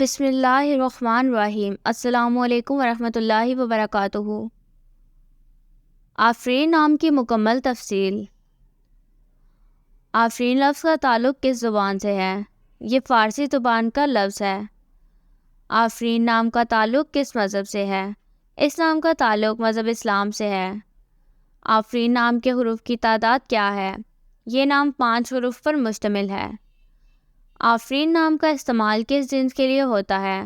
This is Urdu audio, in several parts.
بسم اللہ الرحمن الرحیم۔ السلام علیکم ورحمۃ اللہ وبرکاتہ۔ آفرین نام کی مکمل تفصیل۔ آفرین لفظ کا تعلق کس زبان سے ہے؟ یہ فارسی زبان کا لفظ ہے۔ آفرین نام کا تعلق کس مذہب سے ہے؟ اس نام کا تعلق مذہب اسلام سے ہے۔ آفرین نام کے حروف کی تعداد کیا ہے؟ یہ نام 5 حروف پر مشتمل ہے۔ آفرین نام کا استعمال کس جنس کے لیے ہوتا ہے؟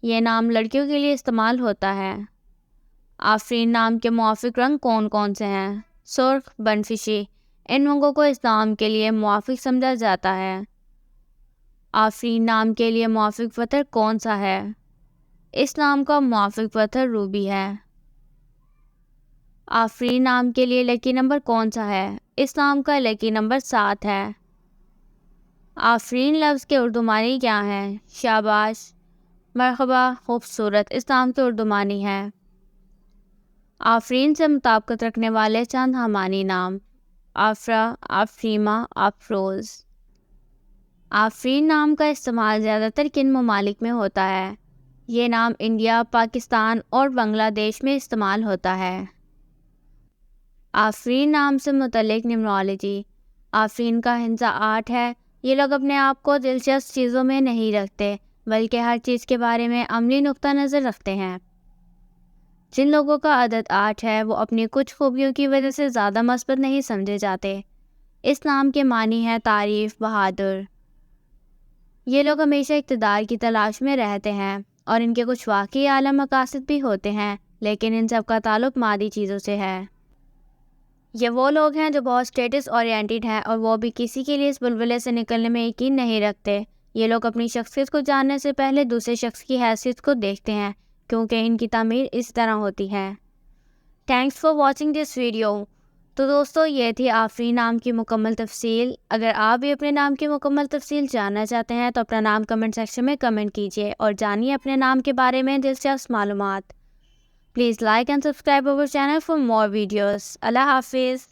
یہ نام لڑکیوں کے لیے استعمال ہوتا ہے۔ آفرین نام کے موافق رنگ کون کون سے ہیں؟ سرخ، بنفشی۔ ان رنگوں کو اس نام کے لیے موافق سمجھا جاتا ہے۔ آفرین نام کے لیے موافق پتھر کون سا ہے؟ اس نام کا موافق پتھر روبی ہے۔ آفرین نام کے لیے لکی نمبر کون سا ہے؟ اس نام کا لکی نمبر 7 ہے۔ آفرین لفظ کے اردو معنی کیا ہیں؟ شاباش، مرحبا، خوبصورت اس نام کے اردو معنی ہے۔ آفرین سے مطابقت رکھنے والے چند ہمانی نام: آفرا، آفریمہ، آفروز۔ آفرین نام کا استعمال زیادہ تر کن ممالک میں ہوتا ہے؟ یہ نام انڈیا، پاکستان اور بنگلہ دیش میں استعمال ہوتا ہے۔ آفرین نام سے متعلق نمرالوجی۔ آفرین کا ہندسہ 8 ہے۔ یہ لوگ اپنے آپ کو دلچسپ چیزوں میں نہیں رکھتے بلکہ ہر چیز کے بارے میں عملی نقطہ نظر رکھتے ہیں۔ جن لوگوں کا عدد 8 ہے وہ اپنی کچھ خوبیوں کی وجہ سے زیادہ مثبت نہیں سمجھے جاتے۔ اس نام کے معنی ہے تعریف، بہادر۔ یہ لوگ ہمیشہ اقتدار کی تلاش میں رہتے ہیں اور ان کے کچھ واقعی اعلیٰ مقاصد بھی ہوتے ہیں، لیکن ان سب کا تعلق مادی چیزوں سے ہے۔ یہ وہ لوگ ہیں جو بہت اسٹیٹس اورینٹڈ ہیں اور وہ بھی کسی کے لیے اس بلبلے سے نکلنے میں یقین نہیں رکھتے۔ یہ لوگ اپنی شخصیت کو جاننے سے پہلے دوسرے شخص کی حیثیت کو دیکھتے ہیں کیونکہ ان کی تعمیر اس طرح ہوتی ہے۔ Thanks for watching this video. تو دوستو، یہ تھی آفرین نام کی مکمل تفصیل۔ اگر آپ بھی اپنے نام کی مکمل تفصیل جاننا چاہتے ہیں تو اپنا نام کمنٹ سیکشن میں کمنٹ کیجیے اور جانیے اپنے نام کے بارے میں دلچسپ معلومات۔ Please like and subscribe our channel for more videos. اللہ حافظ۔